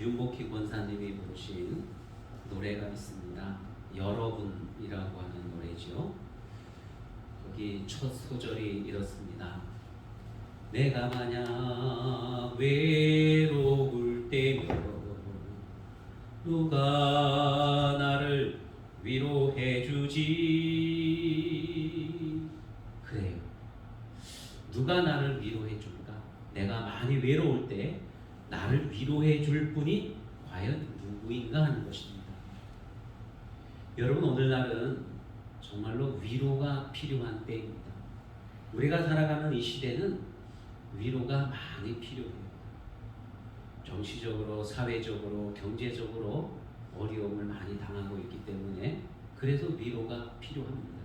윤복희 권사님이 부르신 노래가 있습니다. 여러분이라고 하는 노래죠. 거기 첫 소절이 이렇습니다. 내가 만약 외로울 때면 누가 나를 위로해 주지. 그래요. 누가 나를 위로해 줄까? 내가 많이 외로울 때 나를 위로해 줄 분이 과연 누구인가 하는 것입니다. 여러분, 오늘날은 정말로 위로가 필요한 때입니다. 우리가 살아가는 이 시대는 위로가 많이 필요해요. 정치적으로, 사회적으로, 경제적으로 어려움을 많이 당하고 있기 때문에 그래서 위로가 필요합니다.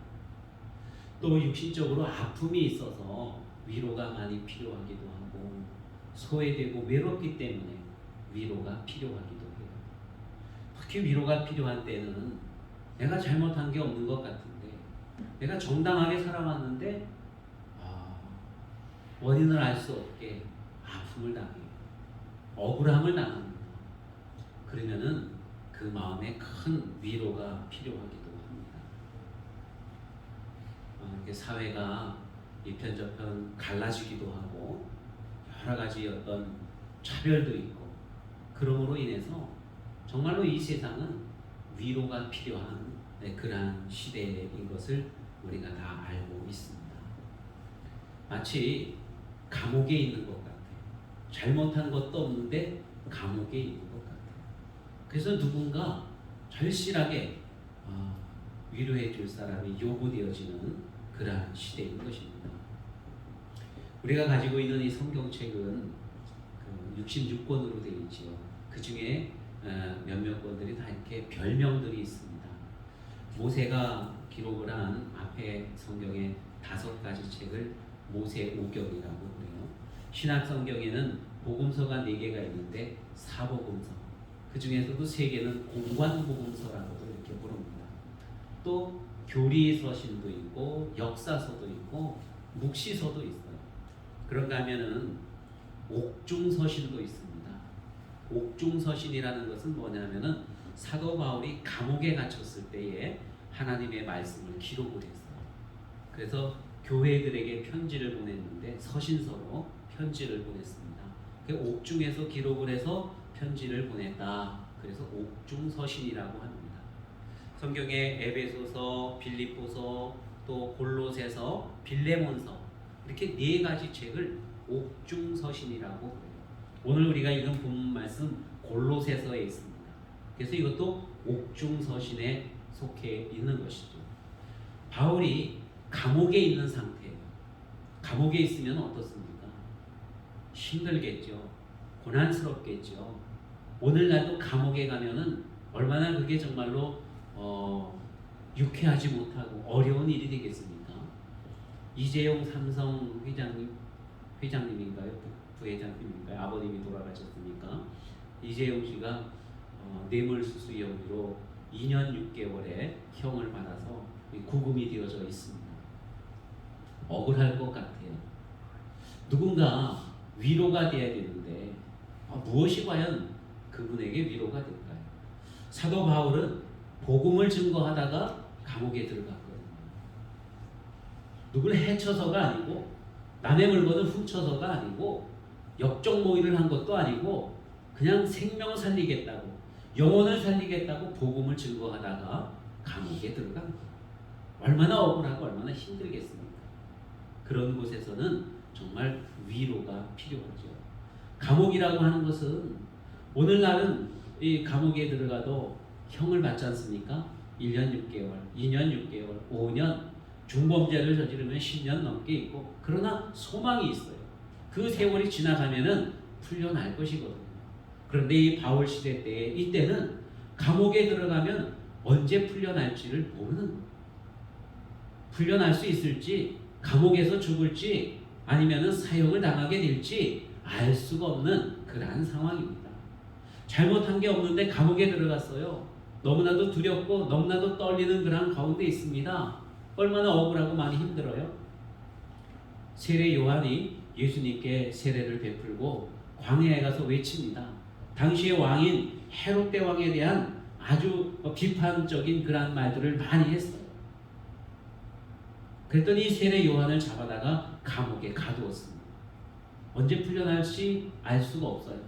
또 육신적으로 아픔이 있어서 위로가 많이 필요하기도 하고, 소외되고 외롭기 때문에 위로가 필요하기도 해요. 특히 위로가 필요한 때는 내가 잘못한 게 없는 것 같은데, 내가 정당하게 살아왔는데 원인을 알 수 없게 아픔을 당해요. 억울함을 당합니다. 그러면은 그 마음에 큰 위로가 필요하기도 합니다. 이렇게 사회가 이편저편 갈라지기도 하고 여러 가지 어떤 차별도 있고, 그러므로 인해서 정말로 이 세상은 위로가 필요한 그러한 시대인 것을 우리가 다 알고 있습니다. 마치 감옥에 있는 것 같아요. 잘못한 것도 없는데 감옥에 있는 것 같아요. 그래서 누군가 절실하게 위로해 줄 사람이 요구되어지는 그러한 시대인 것입니다. 우리가 가지고 있는 이 성경책은 66권으로 되어 있지요. 그 중에 몇몇 권들이 다 이렇게 별명들이 있습니다. 모세가 기록을 한 앞에 성경의 5가지 책을 모세오경이라고 그래요. 신약 성경에는 복음서가 4개가 있는데 사복음서, 그 중에서도 3개는 공관복음서라고도 이렇게 부릅니다. 또 교리서신도 있고 역사서도 있고 묵시서도 있어요. 그런가 하면은 옥중서신도 있습니다. 옥중서신이라는 것은 뭐냐면은 사도 바울이 감옥에 갇혔을 때에 하나님의 말씀을 기록을 했어요. 그래서 교회들에게 편지를 보냈는데 서신서로 편지를 보냈습니다. 옥중에서 기록을 해서 편지를 보냈다. 그래서 옥중서신이라고 합니다. 성경에 에베소서, 빌립보서, 또 골로새서, 빌레몬서, 이렇게 4가지 책을 옥중서신이라고 해요. 오늘 우리가 읽은 본문 말씀 골로새서에 있습니다. 그래서 이것도 옥중서신에 속해 있는 것이죠. 바울이 감옥에 있는 상태예요. 감옥에 있으면 어떻습니까? 힘들겠죠. 고난스럽겠죠. 오늘날도 감옥에 가면은 얼마나 그게 정말로 유쾌하지 못하고 어려운 일이 되겠습니까? 이재용 삼성 회장님인가요? 부회장님인가요? 아버님이 돌아가셨으니까 이재용 씨가 뇌물수수 혐의로 2년 6개월의 형을 받아서 구금이 되어져 있습니다. 억울할 것 같아요. 누군가 위로가 돼야 되는데 무엇이 과연 그분에게 위로가 될까요? 사도 바울은 복음을 증거하다가 감옥에 들어갔거든요. 누굴 해쳐서가 아니고, 남의 물건을 훔쳐서가 아니고, 역적모의를 한 것도 아니고, 그냥 생명을 살리겠다고, 영혼을 살리겠다고 복음을 증거하다가 감옥에 들어간 거예요. 얼마나 억울하고 얼마나 힘들겠습니까? 그런 곳에서는 정말 위로가 필요하죠. 감옥이라고 하는 것은 오늘날은 이 감옥에 들어가도 형을 받지 않습니까? 1년 6개월, 2년 6개월, 5년, 중범죄를 저지르면 10년 넘게 있고, 그러나 소망이 있어요. 그 세월이 지나가면은 풀려날 것이거든요. 그런데 이 바울 시대 때, 이때는 감옥에 들어가면 언제 풀려날지를 모르는 거예요. 풀려날 수 있을지, 감옥에서 죽을지, 아니면은 사형을 당하게 될지 알 수가 없는 그러한 상황입니다. 잘못한 게 없는데 감옥에 들어갔어요. 너무나도 두렵고 너무나도 떨리는 그러한 가운데 있습니다. 얼마나 억울하고 많이 힘들어요. 세례 요한이 예수님께 세례를 베풀고 광야에 가서 외칩니다. 당시의 왕인 헤롯 대왕에 대한 아주 비판적인 그러한 말들을 많이 했어요. 그랬더니 세례 요한을 잡아다가 감옥에 가두었습니다. 언제 풀려날지 알 수가 없어요.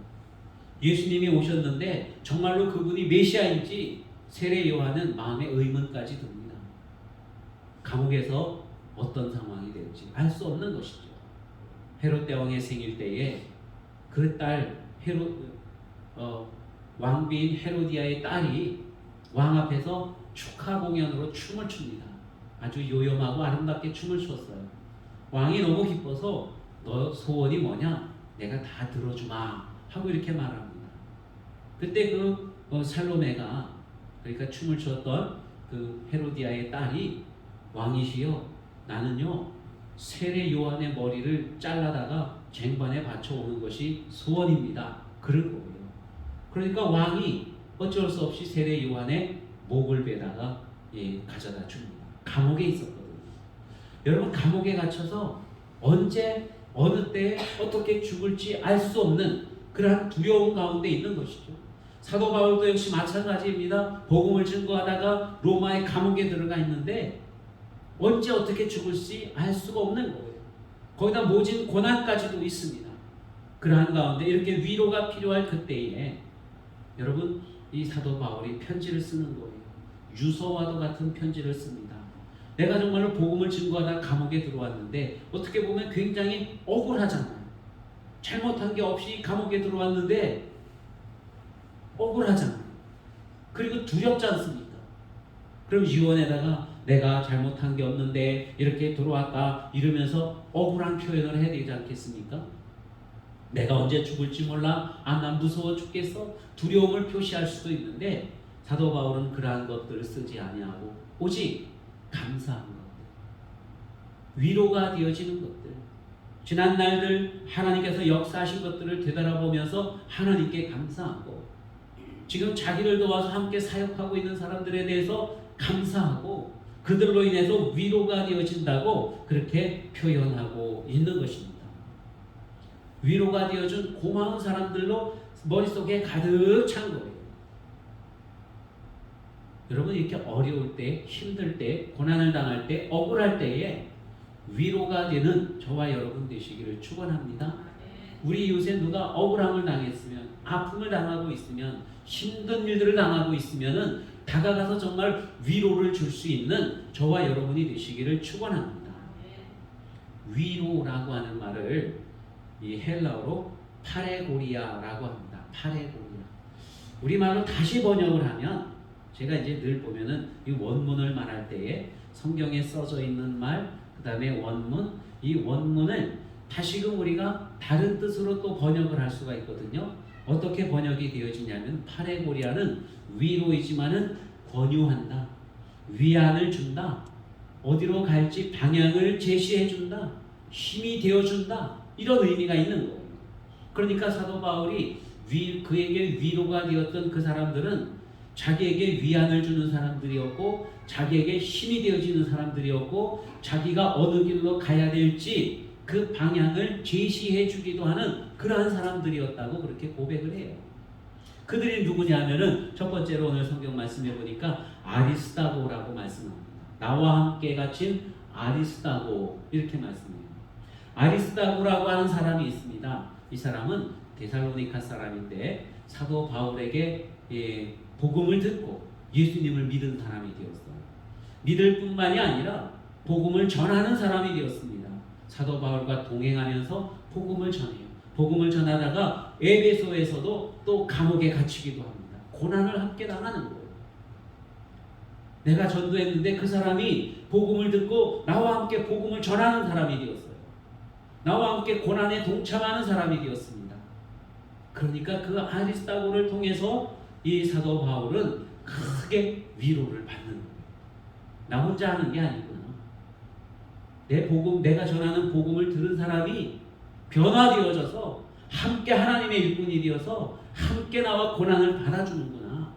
예수님이 오셨는데 정말로 그분이 메시아인지 세례 요한은 마음에 의문까지 듭니다. 감옥에서 어떤 상황이 될지 알 수 없는 것이죠. 헤롯 대왕의 생일 때에 그 딸 왕비인 헤로디아의 딸이 왕 앞에서 축하 공연으로 춤을 춥니다. 아주 요염하고 아름답게 춤을 췄어요. 왕이 너무 기뻐서 너 소원이 뭐냐? 내가 다 들어주마 하고 이렇게 말합니다. 그때 그 살로메가, 그러니까 춤을 췄던 그 헤로디아의 딸이 왕이시여, 나는요 세례 요한의 머리를 잘라다가 쟁반에 받쳐오는 것이 소원입니다. 그런 거예요. 그러니까 왕이 어쩔 수 없이 세례 요한의 목을 베다가 가져다 줍니다. 감옥에 있었거든요. 여러분, 감옥에 갇혀서 언제 어느 때 어떻게 죽을지 알 수 없는 그러한 두려움 가운데 있는 것이죠. 사도 바울도 역시 마찬가지입니다. 복음을 증거하다가 로마의 감옥에 들어가 있는데 언제 어떻게 죽을지 알 수가 없는 거예요. 거기다 모진 고난까지도 있습니다. 그러한 가운데 이렇게 위로가 필요할 그때에 여러분, 이 사도 바울이 편지를 쓰는 거예요. 유서와도 같은 편지를 씁니다. 내가 정말로 복음을 증거하다 감옥에 들어왔는데 어떻게 보면 굉장히 억울하잖아요. 잘못한 게 없이 감옥에 들어왔는데 억울하잖아요. 그리고 두렵지 않습니까? 그럼 유언에다가 내가 잘못한 게 없는데 이렇게 들어왔다 이러면서 억울한 표현을 해야 되지 않겠습니까? 내가 언제 죽을지 몰라. 난 무서워 죽겠어. 두려움을 표시할 수도 있는데 사도 바울은 그러한 것들을 쓰지 아니하고 오직 감사한 것들, 위로가 되어지는 것들, 지난 날들 하나님께서 역사하신 것들을 되돌아보면서 하나님께 감사하고 지금 자기를 도와서 함께 사역하고 있는 사람들에 대해서 감사하고 그들로 인해서 위로가 되어진다고 그렇게 표현하고 있는 것입니다. 위로가 되어준 고마운 사람들로 머릿속에 가득 찬 거예요. 여러분, 이렇게 어려울 때, 힘들 때, 고난을 당할 때, 억울할 때에 위로가 되는 저와 여러분 되시기를 축원합니다. 우리 요새 누가 억울함을 당했으면, 아픔을 당하고 있으면, 힘든 일들을 당하고 있으면은 다가가서 정말 위로를 줄 수 있는 저와 여러분이 되시기를 축원합니다. 위로라고 하는 말을 이 헬라어로 파레고리아라고 합니다. 파레고리아. 우리말로 다시 번역을 하면, 제가 이제 늘 보면은 이 원문을 말할 때에 성경에 써져 있는 말, 그 다음에 원문, 이 원문을 다시금 우리가 다른 뜻으로 또 번역을 할 수가 있거든요. 어떻게 번역이 되어지냐면, 파레고리아는 위로이지만은 권유한다, 위안을 준다, 어디로 갈지 방향을 제시해 준다, 힘이 되어 준다, 이런 의미가 있는 거예요. 그러니까 사도 바울이 그에게 위로가 되었던 그 사람들은 자기에게 위안을 주는 사람들이었고, 자기에게 힘이 되어지는 사람들이었고, 자기가 어느 길로 가야 될지 그 방향을 제시해 주기도 하는 그러한 사람들이었다고 그렇게 고백을 해요. 그들이 누구냐면은 첫 번째로 오늘 성경 말씀해 보니까 아리스다고라고 말씀합니다. 나와 함께 갇힌 아리스다고, 이렇게 말씀해요. 아리스다고라고 하는 사람이 있습니다. 이 사람은 데살로니가 사람인데 사도 바울에게 복음을 듣고 예수님을 믿은 사람이 되었어요. 믿을 뿐만이 아니라 복음을 전하는 사람이 되었습니다. 사도 바울과 동행하면서 복음을 전해요. 복음을 전하다가 에베소에서도 또 감옥에 갇히기도 합니다. 고난을 함께 당하는 거예요. 내가 전도했는데 그 사람이 복음을 듣고 나와 함께 복음을 전하는 사람이 되었어요. 나와 함께 고난에 동참하는 사람이 되었습니다. 그러니까 그 아리스다고를 통해서 이 사도 바울은 크게 위로를 받는 거예요. 나 혼자 하는 게 아니구나. 내 복음, 내가 전하는 복음을 들은 사람이 변화되어져서 함께 하나님의 일꾼이 되어서 함께 나와 고난을 받아주는구나.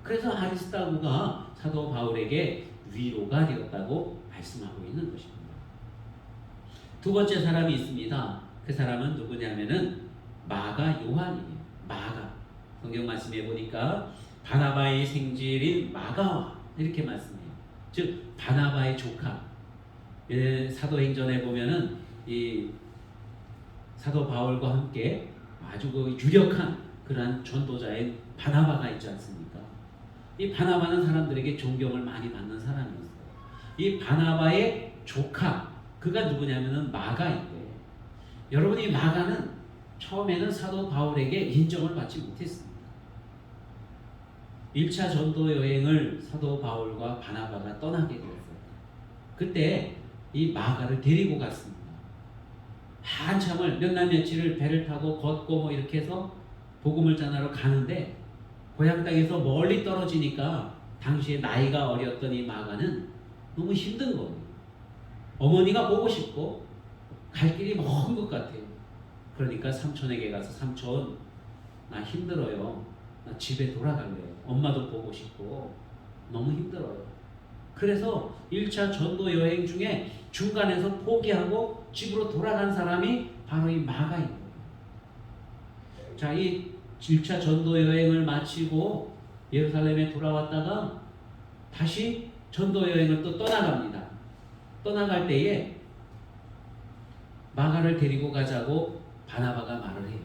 그래서 아리스다고가 사도 바울에게 위로가 되었다고 말씀하고 있는 것입니다. 두 번째 사람이 있습니다. 그 사람은 누구냐면은 마가 요한이에요. 마가. 성경 말씀에 보니까 바나바의 생질인 마가와 이렇게 말씀해요. 즉 바나바의 조카. 사도행전에 보면은 이 사도 바울과 함께 아주 그 유력한 그러한 전도자인 바나바가 있지 않습니까? 이 바나바는 사람들에게 존경을 많이 받는 사람이었어요. 이 바나바의 조카, 그가 누구냐면은 마가인데, 여러분 이 마가는 처음에는 사도 바울에게 인정을 받지 못했습니다. 1차 전도 여행을 사도 바울과 바나바가 떠나게 되었어요. 그때 이 마가를 데리고 갔습니다. 한참을 몇 날 며칠을 배를 타고 걷고 뭐 이렇게 해서 복음을 전하러 가는데, 고향 땅에서 멀리 떨어지니까 당시에 나이가 어렸던 이 마가는 너무 힘든 거예요. 어머니가 보고 싶고 갈 길이 먼 것 같아요. 그러니까 삼촌에게 가서 삼촌 나 힘들어요. 나 집에 돌아갈래요. 엄마도 보고 싶고 너무 힘들어요. 그래서 1차 전도 여행 중에 중간에서 포기하고 집으로 돌아간 사람이 바로 이 마가인 거예요. 자, 이 1차 전도 여행을 마치고 예루살렘에 돌아왔다가 다시 전도 여행을 또 떠나갑니다. 떠나갈 때에 마가를 데리고 가자고 바나바가 말을 해요.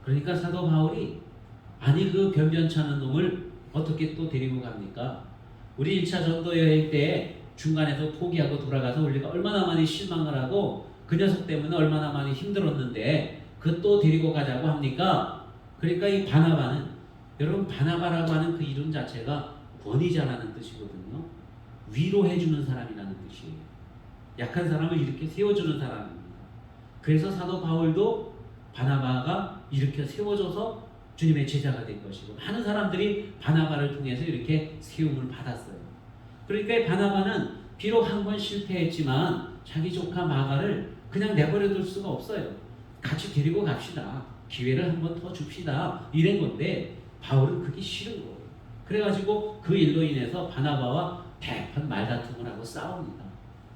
그러니까 사도 바울이 아니 그 변변찮은 놈을 어떻게 또 데리고 갑니까? 우리 1차 전도 여행 때 중간에서 포기하고 돌아가서 우리가 얼마나 많이 실망을 하고 그 녀석 때문에 얼마나 많이 힘들었는데 그 또 데리고 가자고 합니까? 그러니까 이 바나바는, 여러분 바나바라고 하는 그 이름 자체가 권위자라는 뜻이거든요. 위로해주는 사람이라는 뜻이에요. 약한 사람을 이렇게 세워주는 사람입니다. 그래서 사도 바울도 바나바가 이렇게 세워줘서 주님의 제자가 된 것이고, 많은 사람들이 바나바를 통해서 이렇게 세움을 받았어요. 그러니까 바나바는 비록 한 번 실패했지만 자기 조카 마가를 그냥 내버려 둘 수가 없어요. 같이 데리고 갑시다. 기회를 한 번 더 줍시다. 이런 건데 바울은 그게 싫은 거예요. 그래가지고 그 일로 인해서 바나바와 대판 말다툼을 하고 싸웁니다.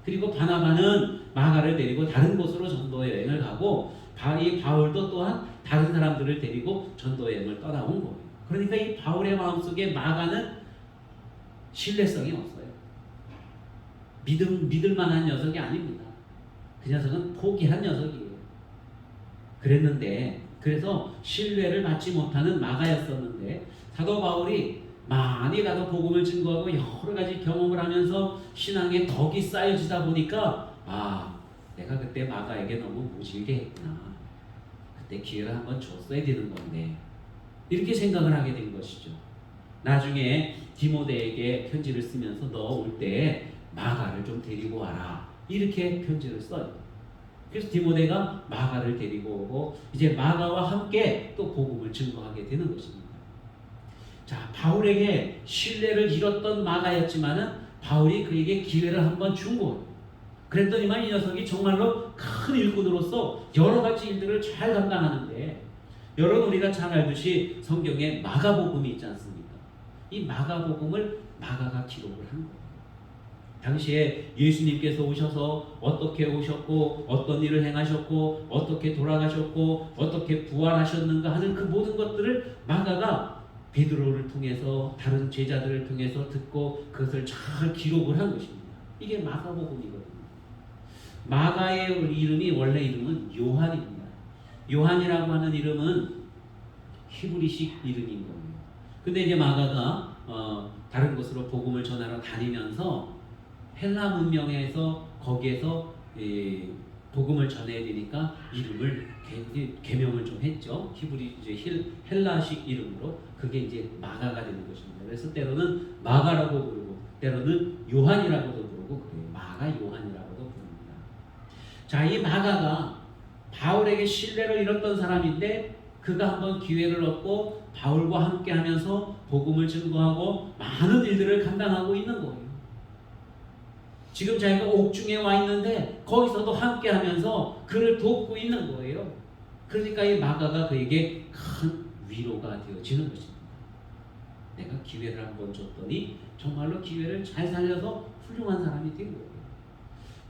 그리고 바나바는 마가를 데리고 다른 곳으로 전도 여행을 가고, 이 바울도 또한 다른 사람들을 데리고 전도 여행을 떠나온 거예요. 그러니까 이 바울의 마음속에 마가는 신뢰성이 없어요. 믿을 만한 녀석이 아닙니다. 그 녀석은 포기한 녀석이에요. 그랬는데, 그래서 신뢰를 받지 못하는 마가였었는데, 사도 바울이 많이 가서 복음을 증거하고 여러 가지 경험을 하면서 신앙의 덕이 쌓여지다 보니까 내가 그때 마가에게 너무 모질게 했구나. 그때 기회를 한번 줬어야 되는 건데, 이렇게 생각을 하게 된 것이죠. 나중에 디모데에게 편지를 쓰면서 너 올 때 마가를 좀 데리고 와라, 이렇게 편지를 써요. 그래서 디모데가 마가를 데리고 오고 이제 마가와 함께 또 복음을 증거하게 되는 것입니다. 자, 바울에게 신뢰를 잃었던 마가였지만은 바울이 그에게 기회를 한번 준 거예요. 그랬더니만 이 녀석이 정말로 큰 일꾼으로서 여러 가지 일들을 잘 감당하는데, 여러분 우리가 잘 알듯이 성경에 마가복음이 있지 않습니까? 이 마가복음을 마가가 기록을 한 거예요. 당시에 예수님께서 오셔서 어떻게 오셨고 어떤 일을 행하셨고 어떻게 돌아가셨고 어떻게 부활하셨는가 하는 그 모든 것들을 마가가 베드로를 통해서 다른 제자들을 통해서 듣고 그것을 잘 기록을 한 것입니다. 이게 마가복음이거든요. 마가의 이름이 원래 이름은 요한입니다. 요한이라고 하는 이름은 히브리식 이름인 거예요. 근데 이제 마가가 다른 곳으로 복음을 전하러 다니면서 헬라 문명에서 거기에서 복음을 전해야 되니까 이름을 개명을 좀 했죠. 헬라식 이름으로. 그게 이제 마가가 되는 것입니다. 그래서 때로는 마가라고 부르고 때로는 요한이라고도 부르고 그래요. 마가 요한이라고도 부릅니다. 자, 이 마가가 바울에게 신뢰를 잃었던 사람인데, 그가 한번 기회를 얻고 바울과 함께 하면서 복음을 증거하고 많은 일들을 감당하고 있는 거예요. 지금 자기가 옥중에 와 있는데 거기서도 함께 하면서 그를 돕고 있는 거예요. 그러니까 이 마가가 그에게 큰 위로가 되어지는 것입니다. 내가 기회를 한번 줬더니 정말로 기회를 잘 살려서 훌륭한 사람이 된 거예요.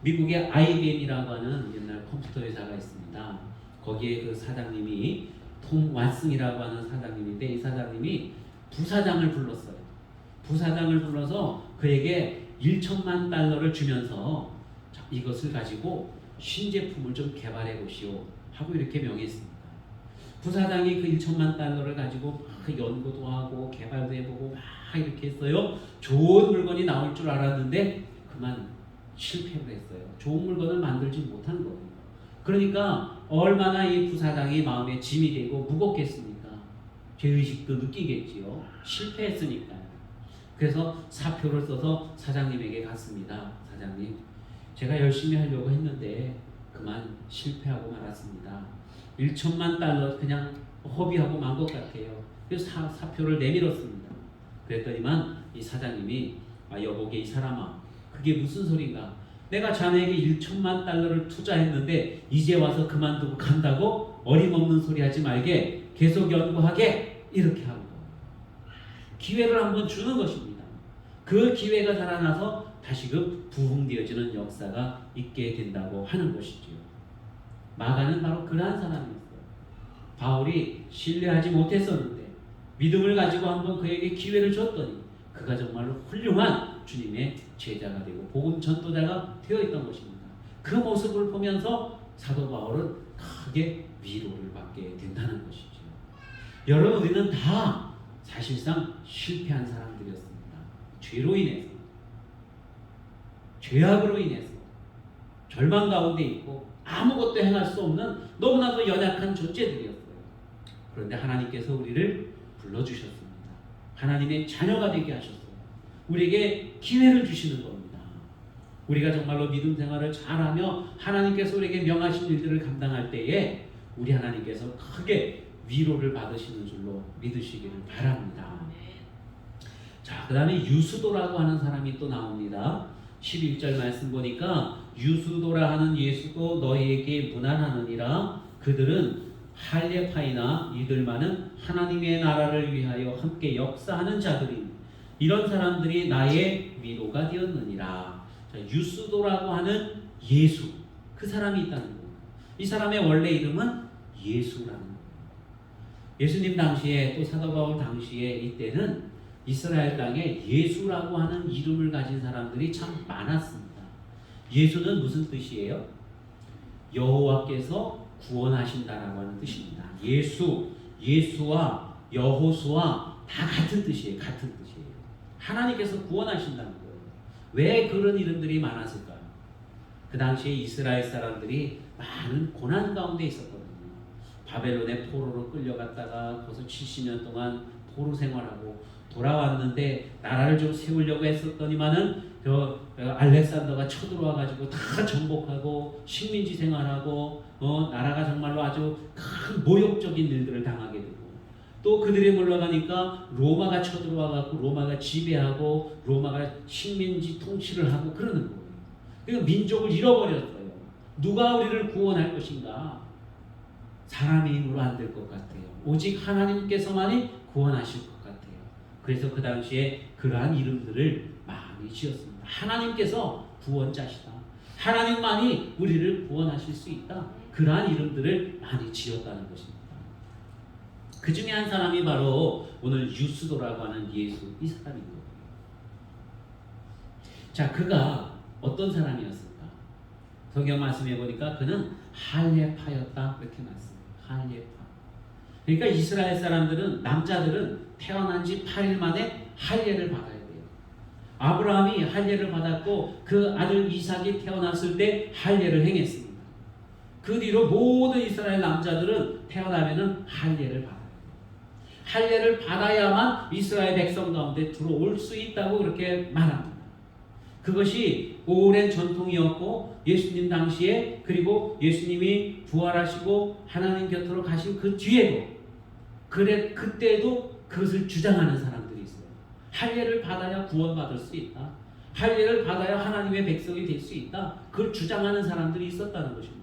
미국의 IBM이라고 하는 옛날 컴퓨터 회사가 있습니다. 거기에 그 사장님이 톰 왓슨이라고 하는 사장님인데 이 사장님이 부사장을 불렀어요. 부사장을 불러서 그에게 1천만 달러를 주면서 자, 이것을 가지고 신제품을 좀 개발해 보시오 하고 이렇게 명했습니다. 부사장이 그 1천만 달러를 가지고 막 연구도 하고 개발도 해보고 막 이렇게 했어요. 좋은 물건이 나올 줄 알았는데 그만 실패를 했어요. 좋은 물건을 만들지 못한 거예요. 그러니까 얼마나 이 부사장이 마음에 짐이 되고 무겁겠습니까? 죄의식도 느끼겠지요. 실패했으니까요. 그래서 사표를 써서 사장님에게 갔습니다. 사장님, 제가 열심히 하려고 했는데 그만 실패하고 말았습니다. 1천만 달러 그냥 허비하고 만 것 같아요. 그래서 사표를 내밀었습니다. 그랬더니만 이 사장님이 여보게 이 사람아, 그게 무슨 소린가? 내가 자네에게 1천만 달러를 투자했는데 이제 와서 그만두고 간다고? 어림없는 소리 하지 말게, 계속 연구하게, 이렇게 하는 거예요. 기회를 한번 주는 것입니다. 그 기회가 살아나서 다시금 부흥되어지는 역사가 있게 된다고 하는 것이지요. 마가는 바로 그러한 사람이었어요. 바울이 신뢰하지 못했었는데 믿음을 가지고 한번 그에게 기회를 줬더니 그가 정말로 훌륭한 주님의 제자가 되고 복음 전도자가 되어 있던 것입니다. 그 모습을 보면서 사도 바울은 크게 위로를 받게 된다는 것이죠. 여러분, 우리는 다 사실상 실패한 사람들이었습니다. 죄로 인해서, 죄악으로 인해서 절망 가운데 있고 아무것도 행할 수 없는 너무나도 연약한 존재들이었어요. 그런데 하나님께서 우리를 불러주셨습니다. 하나님의 자녀가 되게 하셨어요. 우리에게 기회를 주시는 겁니다. 우리가 정말로 믿음 생활을 잘하며 하나님께서 우리에게 명하신 일들을 감당할 때에 우리 하나님께서 크게 위로를 받으시는 줄로 믿으시기를 바랍니다. 자, 그 다음에 유수도라고 하는 사람이 또 나옵니다. 11절 말씀 보니까 유수도라 하는 예수도 너희에게 문안하느니라. 그들은 할례파이나 이들만은 하나님의 나라를 위하여 함께 역사하는 자들이니 이런 사람들이 나의 위로가 되었느니라. 자, 유수도라고 하는 예수, 그 사람이 있다는 거예요. 이 사람의 원래 이름은 예수라는 거예요. 예수님 당시에 또 사도 바울 당시에 이때는 이스라엘 땅에 예수라고 하는 이름을 가진 사람들이 참 많았습니다. 예수는 무슨 뜻이에요? 여호와께서 구원하신다라고 하는 뜻입니다. 예수, 예수와 여호수와 다 같은 뜻이에요. 같은 뜻이에요. 하나님께서 구원하신다는 거예요. 왜 그런 이름들이 많았을까요? 그 당시에 이스라엘 사람들이 많은 고난 가운데 있었거든요. 바벨론의 포로로 끌려갔다가 거기서 70년 동안 포로 생활하고 돌아왔는데 나라를 좀 세우려고 했었더니만은 알렉산더가 쳐들어와가지고 다 정복하고 식민지 생활하고 나라가 정말로 아주 큰 모욕적인 일들을 당하게 되고 또 그들이 물러가니까 로마가 쳐들어와가지고 로마가 지배하고 로마가 식민지 통치를 하고 그러는 거예요. 그러니까 민족을 잃어버렸어요. 누가 우리를 구원할 것인가? 사람의 힘으로 안 될 것 같아요. 오직 하나님께서만이 구원하실 것 같아요. 그래서 그 당시에 그러한 이름들을 많이 지었습니다. 하나님께서 구원자시다. 하나님만이 우리를 구원하실 수 있다. 그러한 이름들을 많이 지었다는 것입니다. 그 중에 한 사람이 바로 오늘 유수도라고 하는 예수, 이 사람인 거예요. 자, 그가 어떤 사람이었을까? 성경 말씀해 보니까 그는 할례파였다 이렇게 말씀해요. 할례파. 그러니까 이스라엘 사람들은 남자들은 태어난 지 8일 만에 할례를 받아야 돼요. 아브라함이 할례를 받았고 그 아들 이삭이 태어났을 때 할례를 행했습니다. 그 뒤로 모든 이스라엘 남자들은 태어나면은 할례를 받아요. 할례를 받아야만 이스라엘 백성 가운데 들어올 수 있다고 그렇게 말합니다. 그것이 오랜 전통이었고 예수님 당시에 그리고 예수님이 부활하시고 하나님 곁으로 가신 그 뒤에도 그때도 그것을 주장하는 사람들이 있어요. 할례를 받아야 구원받을 수 있다. 할례를 받아야 하나님의 백성이 될 수 있다. 그걸 주장하는 사람들이 있었다는 것입니다.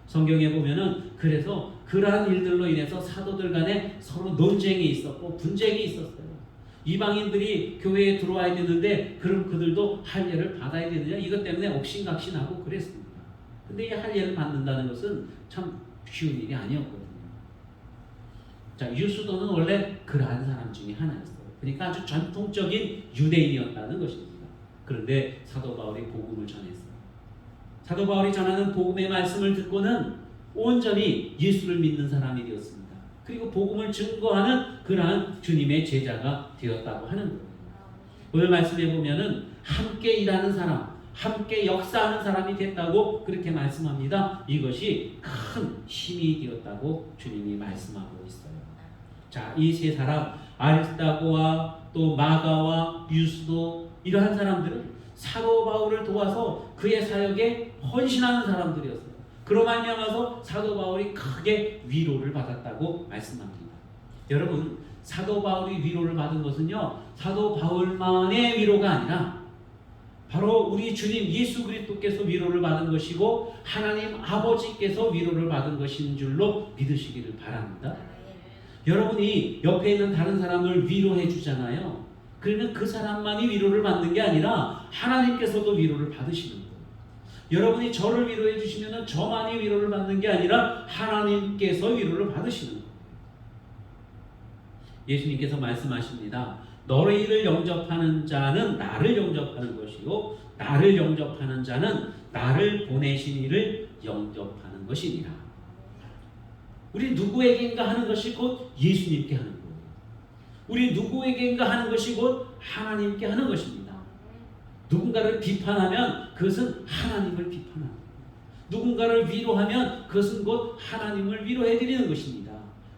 성경에 보면은 그래서 그러한 일들로 인해서 사도들 간에 서로 논쟁이 있었고 분쟁이 있었어요. 이방인들이 교회에 들어와야 되는데 그럼 그들도 할례를 받아야 되느냐 이것 때문에 옥신각신하고 그랬습니다. 근데 이 할례를 받는다는 것은 참 쉬운 일이 아니었거든요. 자, 유수도는 원래 그러한 사람 중에 하나였어요. 그러니까 아주 전통적인 유대인이었다는 것입니다. 그런데 사도 바울이 복음을 전했어요. 사도 바울이 전하는 복음의 말씀을 듣고는 온전히 예수를 믿는 사람이 되었습니다. 그리고 복음을 증거하는 그러한 주님의 제자가 되었다고 하는 거예요. 오늘 말씀해 보면은 함께 일하는 사람, 함께 역사하는 사람이 됐다고 그렇게 말씀합니다. 이것이 큰 힘이 되었다고 주님이 말씀하고 있어요. 자, 이 세 사람, 아리스다고와 또 마가와 유스도, 이러한 사람들은 사도 바울을 도와서 그의 사역에 헌신하는 사람들이었어요. 그로 말미암아서 사도 바울이 크게 위로를 받았다고 말씀합니다. 여러분, 사도 바울이 위로를 받은 것은요, 사도 바울만의 위로가 아니라 바로 우리 주님 예수 그리스도께서 위로를 받은 것이고 하나님 아버지께서 위로를 받은 것인 줄로 믿으시기를 바랍니다. 여러분이 옆에 있는 다른 사람을 위로해 주잖아요. 그러면 그 사람만이 위로를 받는 게 아니라 하나님께서도 위로를 받으시는 거예요. 여러분이 저를 위로해 주시면 저만이 위로를 받는 게 아니라 하나님께서 위로를 받으시는 거예요. 예수님께서 말씀하십니다. 너희를 영접하는 자는 나를 영접하는 것이요 나를 영접하는 자는 나를 보내신 이를 영접하는 것이니라. 우리 누구에게인가 하는 것이 곧 예수님께 하는 거예요. 우리 누구에게인가 하는 것이 곧 하나님께 하는 것입니다. 누군가를 비판하면 그것은 하나님을 비판하는 거예요. 누군가를 위로하면 그것은 곧 하나님을 위로해드리는 것입니다.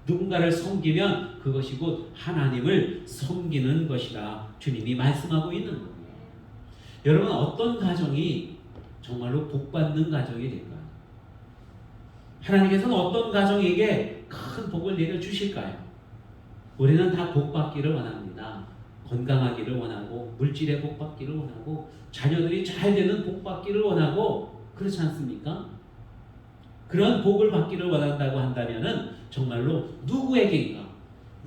누군가를 섬기면 그것이 곧 하나님을 섬기는 것이라 주님이 말씀하고 있는 거예요. 여러분, 어떤 가정이 정말로 복받는 가정이 될까요? 하나님께서는 어떤 가정에게 큰 복을 내려주실까요? 우리는 다 복받기를 원합니다. 건강하기를 원하고 물질의 복받기를 원하고 자녀들이 잘 되는 복받기를 원하고 그렇지 않습니까? 그런 복을 받기를 원한다고 한다면은 정말로 누구에게인가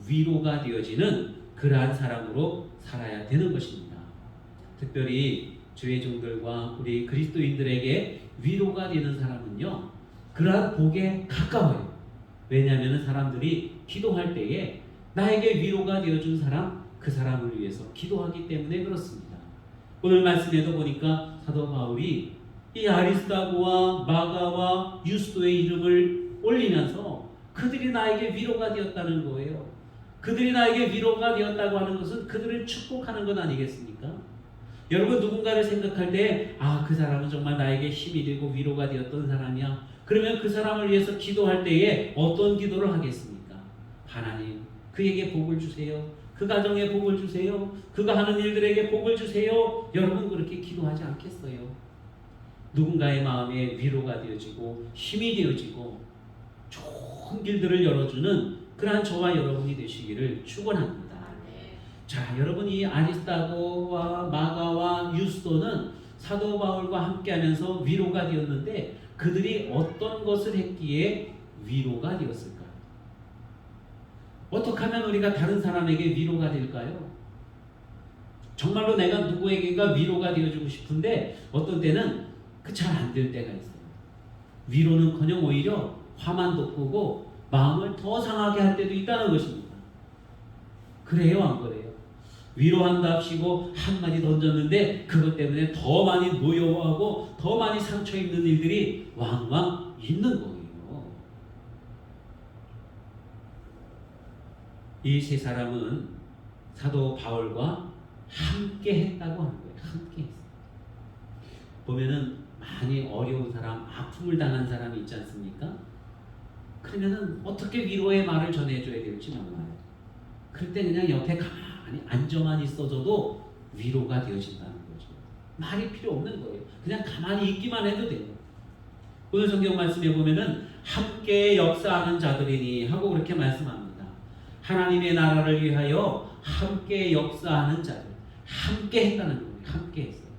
위로가 되어지는 그러한 사람으로 살아야 되는 것입니다. 특별히 주의 종들과 우리 그리스도인들에게 위로가 되는 사람은요, 그러한 복에 가까워요. 왜냐하면 사람들이 기도할 때에 나에게 위로가 되어준 사람, 그 사람을 위해서 기도하기 때문에 그렇습니다. 오늘 말씀에도 보니까 사도 바울이 이 아리스다고와 마가와 유스도의 이름을 올리면서 그들이 나에게 위로가 되었다는 거예요. 그들이 나에게 위로가 되었다고 하는 것은 그들을 축복하는 것 아니겠습니까? 여러분, 누군가를 생각할 때 그 사람은 정말 나에게 힘이 되고 위로가 되었던 사람이야. 그러면 그 사람을 위해서 기도할 때에 어떤 기도를 하겠습니까? 하나님, 그에게 복을 주세요. 그 가정에 복을 주세요. 그가 하는 일들에게 복을 주세요. 여러분, 그렇게 기도하지 않겠어요? 누군가의 마음에 위로가 되어지고 힘이 되어지고 좋은 길들을 열어주는 그러한 저와 여러분이 되시기를 축원합니다. 자, 여러분, 이 아리스다고와 마가와 유스도는 사도 바울과 함께하면서 위로가 되었는데 그들이 어떤 것을 했기에 위로가 되었을까요? 어떻게 하면 우리가 다른 사람에게 위로가 될까요? 정말로 내가 누구에게가 위로가 되어주고 싶은데 어떤 때는 그 잘 안 될 때가 있어요. 위로는커녕 오히려 화만 돋구고 마음을 더 상하게 할 때도 있다는 것입니다. 그래요, 안 그래요? 위로한답시고 한마디 던졌는데 그것 때문에 더 많이 노여워하고 더 많이 상처 입는 일들이 왕왕 있는 거예요. 이 세 사람은 사도 바울과 함께 했다고 하는 거예요. 함께 했어요. 보면은 많이 어려운 사람, 아픔을 당한 사람이 있지 않습니까? 그러면은 어떻게 위로의 말을 전해줘야 될지 몰라요. 그럴 때 그냥 옆에 가만히 앉아만 있어줘도 위로가 되어진다는 거죠. 말이 필요 없는 거예요. 그냥 가만히 있기만 해도 돼요. 오늘 성경 말씀에 보면은 함께 역사하는 자들이니 하고 그렇게 말씀합니다. 하나님의 나라를 위하여 함께 역사하는 자들, 함께 했다는 거예요. 함께 했어요.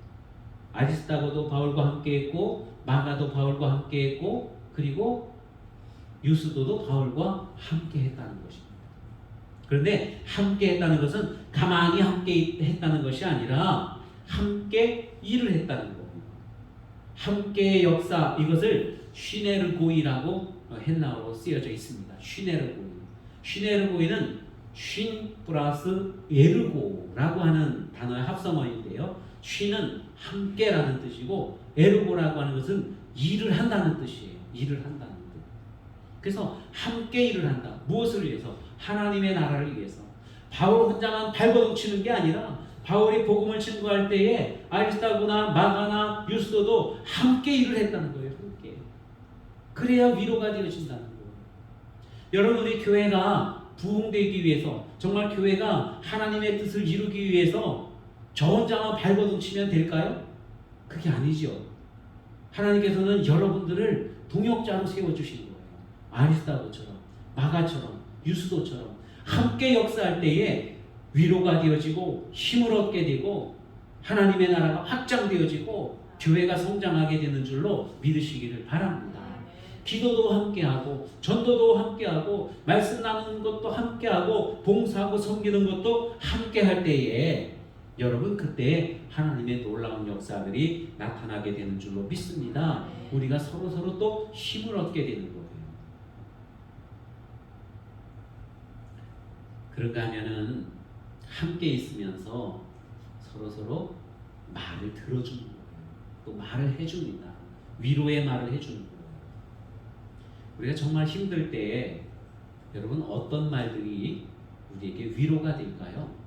아리스다고도 바울과 함께 했고 마가도 바울과 함께 했고 그리고 유스도도 바울과 함께 했다는 것입니다. 그런데 함께 했다는 것은 가만히 함께 했다는 것이 아니라 함께 일을 했다는 겁니다. 함께 역사, 이것을 슈네르고이라고 헬라어로 쓰여져 있습니다. 슈네르고이. 쉬네르고이는 쉰 플러스 에르고라고 하는 단어의 합성어인데요. 쉰은 함께라는 뜻이고 에르고라고 하는 것은 일을 한다는 뜻이에요. 일을 한다는 뜻. 그래서 함께 일을 한다. 무엇을 위해서? 하나님의 나라를 위해서. 바울 혼자만 발버둥치는 게 아니라 바울이 복음을 증거할 때에 아리스타고나 마가나 유스도도 함께 일을 했다는 거예요. 함께. 그래야 위로가 되어진다는 거예요. 여러분, 우리 교회가 부흥되기 위해서, 정말 교회가 하나님의 뜻을 이루기 위해서 저 혼자만 발버둥치면 될까요? 그게 아니죠. 하나님께서는 여러분들을 동역자로 세워주신 거예요. 아리스타고처럼, 마가처럼, 유스도처럼 함께 역사할 때에 위로가 되어지고 힘을 얻게 되고 하나님의 나라가 확장되어지고 교회가 성장하게 되는 줄로 믿으시기를 바랍니다. 기도도 함께하고 전도도 함께하고 말씀 나누는 것도 함께하고 봉사하고 섬기는 것도 함께할 때에 여러분, 그때 하나님의 놀라운 역사들이 나타나게 되는 줄로 믿습니다. 우리가 서로 또 힘을 얻게 되는 거예요. 그런가 하면은 함께 있으면서 서로 말을 들어주는 거예요. 또 말을 해줍니다. 위로의 말을 해주는 거예요. 우리가 정말 힘들 때 여러분, 어떤 말들이 우리에게 위로가 될까요?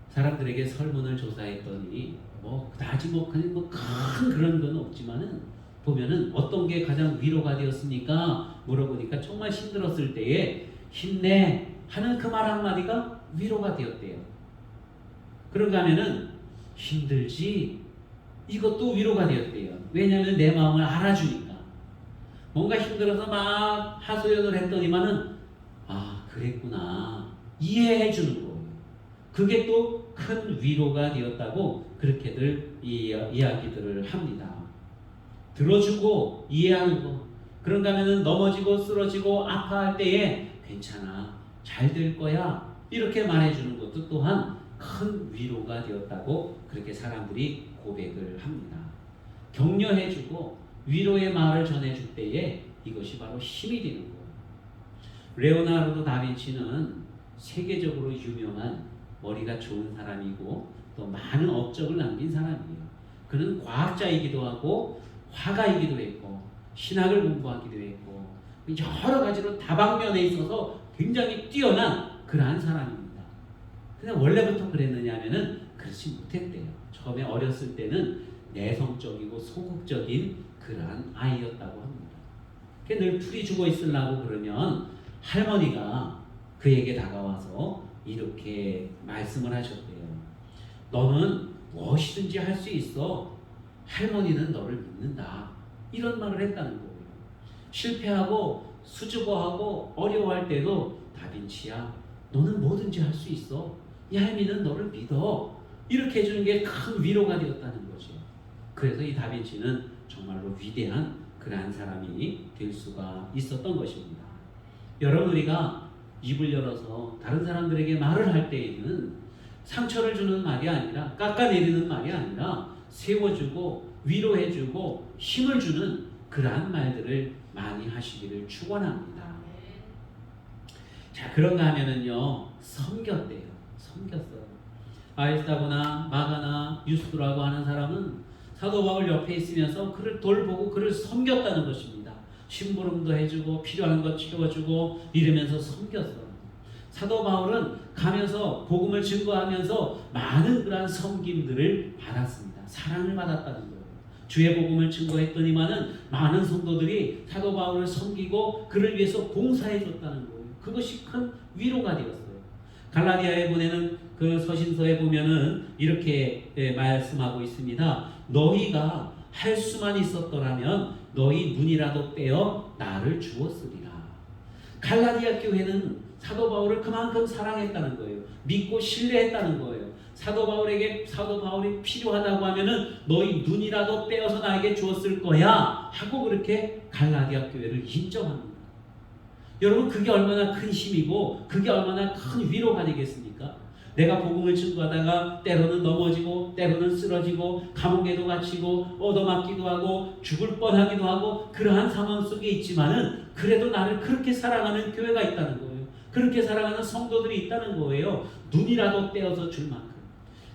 사람들에게 설문을 조사했더니 그다지 큰 그런 건 없지만은 보면은 어떤 게 가장 위로가 되었습니까? 물어보니까 정말 힘들었을 때에 힘내 하는 그 말 한마디가 위로가 되었대요. 그런가 하면은 힘들지, 이것도 위로가 되었대요. 왜냐하면 내 마음을 알아주니까. 뭔가 힘들어서 막 하소연을 했더니만은 그랬구나, 이해해 주는 거예요. 그게 또 큰 위로가 되었다고 그렇게들 이야기들을 합니다. 들어주고 이해하는 거. 그런가 하면은 넘어지고 쓰러지고 아파할 때에 괜찮아, 잘 될 거야, 이렇게 말해주는 것도 또한 큰 위로가 되었다고 그렇게 사람들이 고백을 합니다. 격려해주고 위로의 말을 전해줄 때에 이것이 바로 힘이 되는 거예요. 레오나르도 다빈치는 세계적으로 유명한 머리가 좋은 사람이고 또 많은 업적을 남긴 사람이에요. 그는 과학자이기도 하고 화가이기도 했고 신학을 공부하기도 했고 여러 가지로 다방면에 있어서 굉장히 뛰어난 그러한 사람입니다. 근데 원래부터 그랬느냐 하면은 그렇지 못했대요. 처음에 어렸을 때는 내성적이고 소극적인 그러한 아이였다고 합니다. 늘 풀이 죽어 있으려고 그러면 할머니가 그에게 다가와서 이렇게 말씀을 하셨대요. 너는 무엇이든지 할 수 있어. 할머니는 너를 믿는다. 이런 말을 했다는 거예요. 실패하고 수줍어하고 어려워할 때도 다빈치야, 너는 뭐든지 할 수 있어. 이 할미는 너를 믿어. 이렇게 해주는 게 큰 위로가 되었다는 거죠. 그래서 이 다빈치는 정말로 위대한 그러한 사람이 될 수가 있었던 것입니다. 여러분, 우리가 입을 열어서 다른 사람들에게 말을 할 때에는 상처를 주는 말이 아니라, 깎아내리는 말이 아니라 세워주고 위로해주고 힘을 주는 그러한 말들을 많이 하시기를 축원합니다. 자, 그런가 하면은요, 섬겼대요. 섬겼어요. 아리스타고나 마가나 유스도라고 하는 사람은 사도 바울 옆에 있으면서 그를 돌보고 그를 섬겼다는 것입니다. 심부름도 해주고 필요한 것 채워주고 이러면서 섬겼어요. 사도 바울은 가면서 복음을 증거하면서 많은 그러한 섬김들을 받았습니다. 사랑을 받았다는 거예요. 주의 복음을 증거했더니만은 많은 성도들이 사도 바울을 섬기고 그를 위해서 봉사해 줬다는 거예요. 그것이 큰 위로가 되었어요. 갈라디아에 보내는 그 서신서에 보면은 이렇게 말씀하고 있습니다. 너희가 할 수만 있었더라면 너희 눈이라도 떼어 나를 주었으리라. 갈라디아 교회는 사도 바울을 그만큼 사랑했다는 거예요. 믿고 신뢰했다는 거예요. 사도 바울이 필요하다고 하면은 너희 눈이라도 빼어서 나에게 주었을 거야 하고 그렇게 갈라디아 교회를 인정합니다. 여러분, 그게 얼마나 큰 힘이고 그게 얼마나 큰 위로가 되겠습니까? 내가 복음을 증거하다가 때로는 넘어지고 때로는 쓰러지고 감옥에도 갇히고 얻어맞기도 하고 죽을 뻔하기도 하고 그러한 상황 속에 있지만은 그래도 나를 그렇게 사랑하는 교회가 있다는 거예요. 그렇게 사랑하는 성도들이 있다는 거예요. 눈이라도 떼어서 줄 만큼.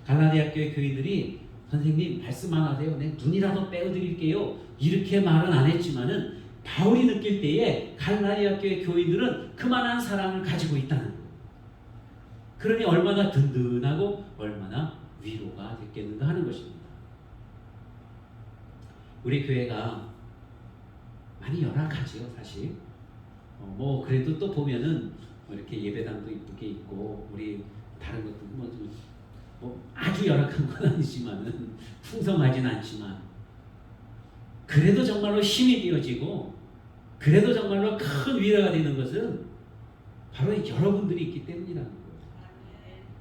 갈라디아 교회 교인들이 선생님 말씀만 하세요. 네, 눈이라도 떼어드릴게요. 이렇게 말은 안 했지만은 바울이 느낄 때에 갈라디아 교회 교인들은 그만한 사랑을 가지고 있다는 거예요. 그러니 얼마나 든든하고 얼마나 위로가 됐겠는가 하는 것입니다. 우리 교회가 많이 열악하지요, 사실. 뭐 그래도 또 보면은 이렇게 예배당도 이쁘게 있고 우리 다른 것도 뭐 아주 열악한 건 아니지만은 풍성하진 않지만 그래도 정말로 힘이 되어지고 그래도 정말로 큰 위로가 되는 것은 바로 여러분들이 있기 때문이라는 거예요.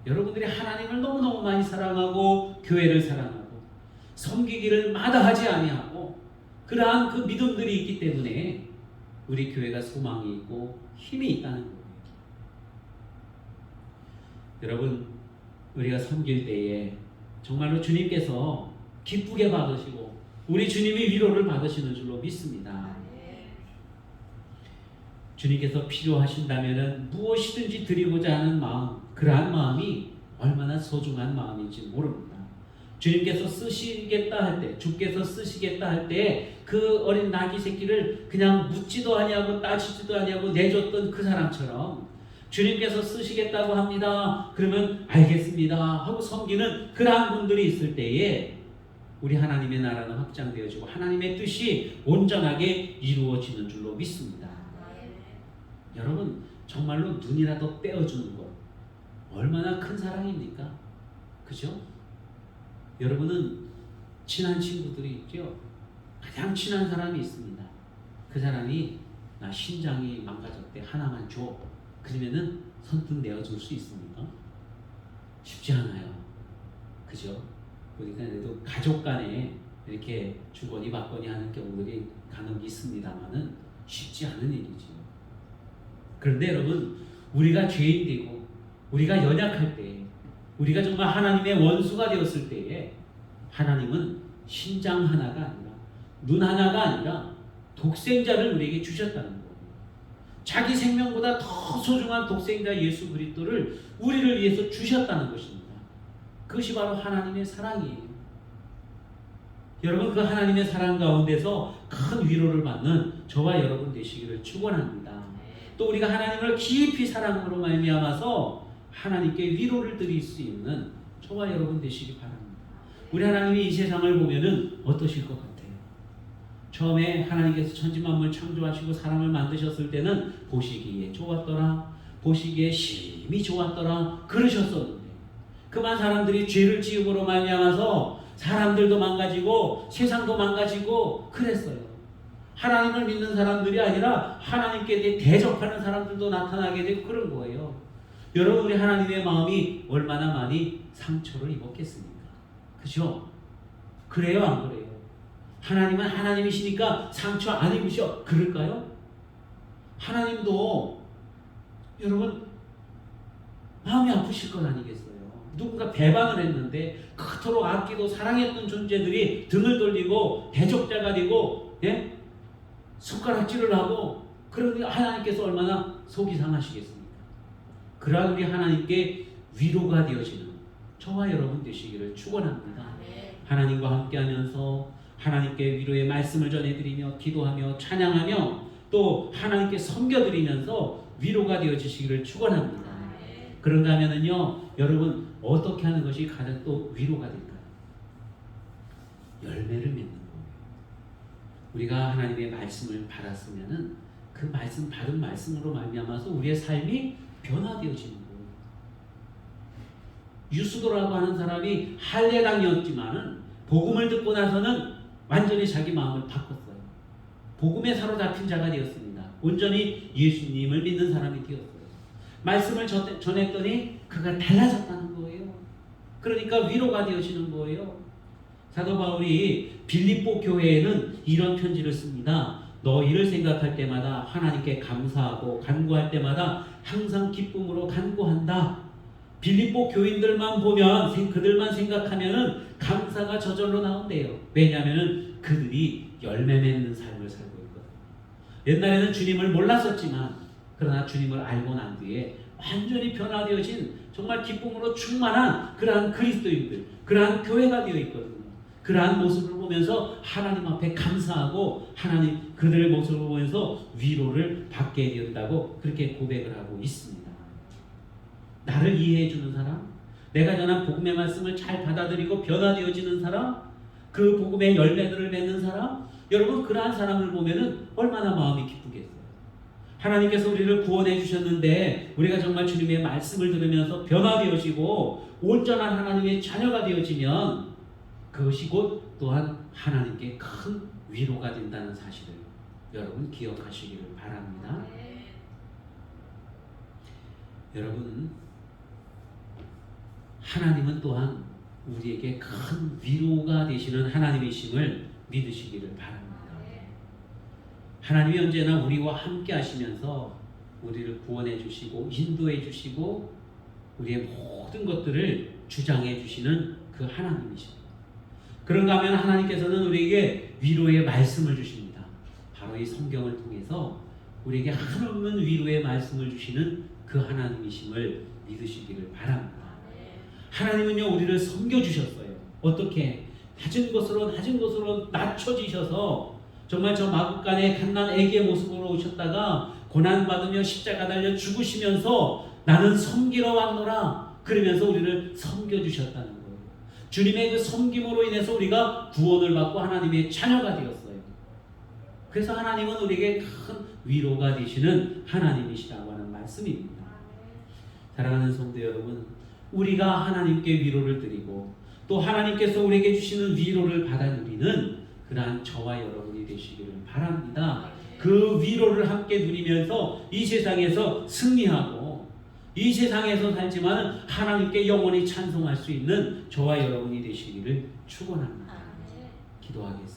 여러분들이 하나님을 너무너무 많이 사랑하고 교회를 사랑하고 섬기기를 마다하지 아니하고 그러한 그 믿음들이 있기 때문에 우리 교회가 소망이 있고 힘이 있다는 거예요. 여러분, 우리가 섬길 때에 정말로 주님께서 기쁘게 받으시고 우리 주님이 위로를 받으시는 줄로 믿습니다. 주님께서 필요하신다면 무엇이든지 드리고자 하는 마음, 그러한 마음이 얼마나 소중한 마음인지 모릅니다. 주님께서 쓰시겠다 할 때, 주께서 쓰시겠다 할 때 그 어린 나귀 새끼를 그냥 묻지도 아니하고 따지지도 아니하고 내줬던 그 사람처럼 주님께서 쓰시겠다고 합니다. 그러면 알겠습니다 하고 섬기는 그러한 분들이 있을 때에 우리 하나님의 나라는 확장되어지고 하나님의 뜻이 온전하게 이루어지는 줄로 믿습니다. 여러분, 정말로 눈이라도 떼어주는 것 얼마나 큰 사랑입니까? 그죠? 여러분은 친한 친구들이 있죠? 가장 친한 사람이 있습니다. 그 사람이 나 신장이 망가졌대 하나만 줘. 그러면은 선뜻 내어줄 수 있습니까? 쉽지 않아요. 그죠? 그러니까 그래도 가족 간에 이렇게 주거니 받거니 하는 경우들이 간혹 있습니다만은 쉽지 않은 일이죠. 그런데 여러분, 우리가 죄인 되고 우리가 연약할 때, 우리가 정말 하나님의 원수가 되었을 때에 하나님은 신장 하나가 아니라 눈 하나가 아니라 독생자를 우리에게 주셨다는 거예요. 자기 생명보다 더 소중한 독생자 예수 그리스도를 우리를 위해서 주셨다는 것입니다. 그것이 바로 하나님의 사랑이에요. 여러분, 그 하나님의 사랑 가운데서 큰 위로를 받는 저와 여러분 되시기를 축원합니다. 또 우리가 하나님을 깊이 사랑으로 말미암아서 하나님께 위로를 드릴 수 있는 저와 여러분 되시기 바랍니다. 우리 하나님이 이 세상을 보면은 어떠실 것 같아요? 처음에 하나님께서 천지만물 창조하시고 사람을 만드셨을 때는 보시기에 좋았더라, 보시기에 심히 좋았더라 그러셨었는데 그만 사람들이 죄를 지음으로 말미암아서 사람들도 망가지고 세상도 망가지고 그랬어요. 하나님을 믿는 사람들이 아니라 하나님께 대적하는 사람들도 나타나게 되고 그런 거예요. 여러분, 우리 하나님의 마음이 얼마나 많이 상처를 입었겠습니까? 그죠? 그래요, 안 그래요? 하나님은 하나님이시니까 상처 안 입으셔. 그럴까요? 하나님도 여러분 마음이 아프실 것 아니겠어요? 누군가 배반을 했는데 그토록 아끼고 사랑했던 존재들이 등을 돌리고 대적자가 되고 손가락질을 하고 그러니 하나님께서 얼마나 속이 상하시겠습니까? 그러한 우리 하나님께 위로가 되어지는 저와 여러분 되시기를 축원합니다. 하나님과 함께하면서 하나님께 위로의 말씀을 전해드리며 기도하며 찬양하며 또 하나님께 섬겨드리면서 위로가 되어지시기를 축원합니다. 그런가 하면은요, 여러분 어떻게 하는 것이 가장 또 위로가 될까요? 열매를 맺는 거예요. 우리가 하나님의 말씀을 받았으면은 그 말씀 받은 말씀으로 말미암아서 우리의 삶이 변화되어지는 거예요. 유스도라고 하는 사람이 할례당이었지만은 복음을 듣고 나서는 완전히 자기 마음을 바꿨어요. 복음에 사로잡힌 자가 되었습니다. 온전히 예수님을 믿는 사람이 되었어요. 말씀을 전했더니 그가 달라졌다는 거예요. 그러니까 위로가 되어지는 거예요. 사도 바울이 빌립보 교회에는 이런 편지를 씁니다. 너희를 생각할 때마다 하나님께 감사하고 간구할 때마다 항상 기쁨으로 간구한다. 빌립보 교인들만 보면 그들만 생각하면은 감사가 저절로 나온대요. 왜냐하면은 그들이 열매 맺는 삶을 살고 있거든요. 옛날에는 주님을 몰랐었지만 그러나 주님을 알고 난 뒤에 완전히 변화되어진 정말 기쁨으로 충만한 그러한 그리스도인들, 그러한 교회가 되어 있거든요. 그러한 모습을 보면서 하나님 앞에 감사하고 하나님 그들의 모습을 보면서 위로를 받게 되었다고 그렇게 고백을 하고 있습니다. 나를 이해해 주는 사람, 내가 전한 복음의 말씀을 잘 받아들이고 변화되어지는 사람, 그 복음의 열매들을 맺는 사람, 여러분 그러한 사람을 보면은 얼마나 마음이 기쁘겠어요. 하나님께서 우리를 구원해 주셨는데 우리가 정말 주님의 말씀을 들으면서 변화되어지고 온전한 하나님의 자녀가 되어지면 그것이 곧 또한 하나님께 큰 위로가 된다는 사실을 여러분 기억하시기를 바랍니다. 여러분, 하나님은 또한 우리에게 큰 위로가 되시는 하나님이심을 믿으시기를 바랍니다. 하나님이 언제나 우리와 함께 하시면서 우리를 구원해 주시고 인도해 주시고 우리의 모든 것들을 주장해 주시는 그 하나님이십니다. 그런가 하면 하나님께서는 우리에게 위로의 말씀을 주십니다. 바로 이 성경을 통해서 우리에게 한없는 위로의 말씀을 주시는 그 하나님이심을 믿으시기를 바랍니다. 하나님은요 우리를 섬겨주셨어요. 어떻게? 낮은 곳으로 낮춰지셔서 정말 저 마국간의 갓난 애기의 모습으로 오셨다가 고난받으며 십자가 달려 죽으시면서 나는 섬기러 왔노라 그러면서 우리를 섬겨주셨다는 거예요. 주님의 그 섬김으로 인해서 우리가 구원을 받고 하나님의 자녀가 되었어요. 그래서 하나님은 우리에게 큰 위로가 되시는 하나님이시라고 하는 말씀입니다. 사랑하는 성도 여러분, 우리가 하나님께 위로를 드리고 또 하나님께서 우리에게 주시는 위로를 받아 누리는 그러한 저와 여러분이 되시기를 바랍니다. 그 위로를 함께 누리면서 이 세상에서 승리하고 이 세상에서 살지만 하나님께 영원히 찬송할 수 있는 저와 여러분이 되시기를 축원합니다. 기도하겠습니다.